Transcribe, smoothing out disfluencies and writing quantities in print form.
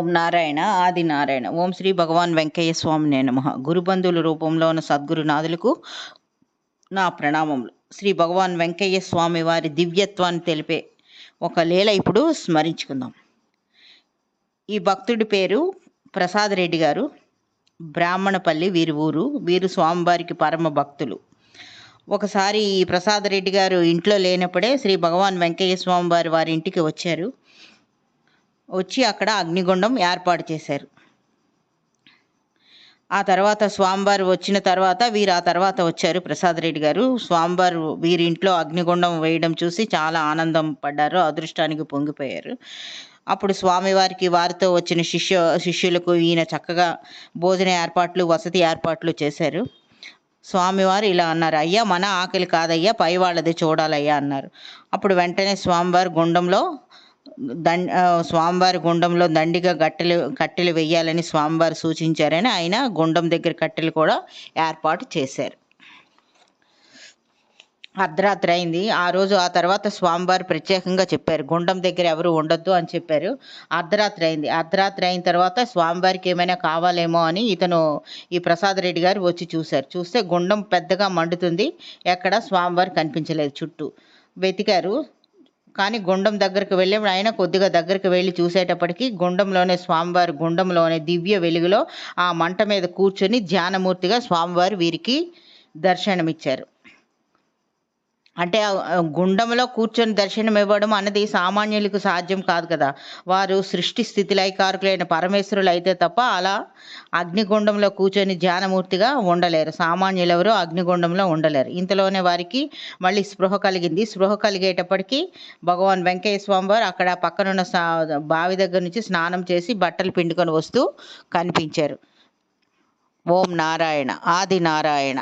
ఓం నారాయణ ఆది నారాయణ. ఓం శ్రీ భగవాన్ వెంకయ్య స్వామినే నమః. గురుబంధువుల రూపంలో ఉన్న సద్గురునాథులకు నా ప్రణామములు. శ్రీ భగవాన్ వెంకయ్య స్వామి వారి దివ్యత్వాన్ని తెలిపే ఒక లీల ఇప్పుడు స్మరించుకుందాం. ఈ భక్తుడి పేరు ప్రసాద్ రెడ్డి గారు. బ్రాహ్మణపల్లి వీరి ఊరు. వీరు స్వామివారికి పరమ భక్తులు. ఒకసారి ఈ ప్రసాద్ రెడ్డి గారు ఇంట్లో లేనప్పుడే శ్రీ భగవాన్ వెంకయ్య స్వామి వారి ఇంటికి వచ్చారు. వచ్చి అక్కడ అగ్నిగుండం ఏర్పాటు చేశారు. ఆ తర్వాత స్వామివారు వచ్చిన తర్వాత వీరు ఆ తర్వాత వచ్చారు. ప్రసాద్ రెడ్డి గారు స్వామివారు వీరి ఇంట్లో అగ్నిగుండం వేయడం చూసి చాలా ఆనందం పడ్డారు, అదృష్టానికి పొంగిపోయారు. అప్పుడు స్వామివారికి వారితో వచ్చిన శిష్యులకు ఈయన చక్కగా భోజన ఏర్పాట్లు, వసతి ఏర్పాట్లు చేశారు. స్వామివారు ఇలా అన్నారు, అయ్యా మన ఆకలి కాదయ్యా, పై వాళ్ళది చూడాలయ్యా అన్నారు. అప్పుడు వెంటనే స్వామివారి గుండంలో దండిగా కట్టెలు వెయ్యాలని స్వామివారు సూచించారని ఆయన గుండం దగ్గర కట్టెలు కూడా ఏర్పాటు చేశారు. అర్ధరాత్రి అయింది ఆ రోజు. ఆ తర్వాత స్వామివారు ప్రత్యేకంగా చెప్పారు, గుండం దగ్గర ఎవరు ఉండొద్దు అని చెప్పారు. అర్ధరాత్రి అయింది. అర్ధరాత్రి అయిన తర్వాత స్వామివారికి ఏమైనా కావాలేమో అని ఈ ప్రసాద్ రెడ్డి గారు వచ్చి చూశారు. చూస్తే గుండం పెద్దగా మండుతుంది, ఎక్కడ స్వామివారు కనిపించలేదు. చుట్టూ వెతికారు, కానీ గుండం దగ్గరికి వెళ్ళి ఆయన కొద్దిగా దగ్గరికి వెళ్ళి చూసేటప్పటికి గుండంలోనే దివ్య వెలుగులో ఆ మంట మీద కూర్చొని ధ్యానమూర్తిగా స్వామివారు వీరికి దర్శనమిచ్చారు. అంటే గుండంలో కూర్చొని దర్శనం ఇవ్వడం అన్నది సామాన్యులకు సాధ్యం కాదు కదా. వారు సృష్టి స్థితి లయకారకులైన పరమేశ్వరులు అయితే తప్ప అలా అగ్నిగుండంలో కూర్చొని ధ్యానమూర్తిగా ఉండలేరు. సామాన్యులెవరూ అగ్నిగుండంలో ఉండలేరు. ఇంతలోనే వారికి మళ్ళీ స్పృహ కలిగింది. స్పృహ కలిగేటప్పటికీ భగవాన్ వెంకయ్య స్వామి వారు అక్కడ పక్కనున్న బావి దగ్గర నుంచి స్నానం చేసి బట్టలు పిండుకొని వస్తూ కనిపించారు. ఓం నారాయణ ఆది నారాయణ.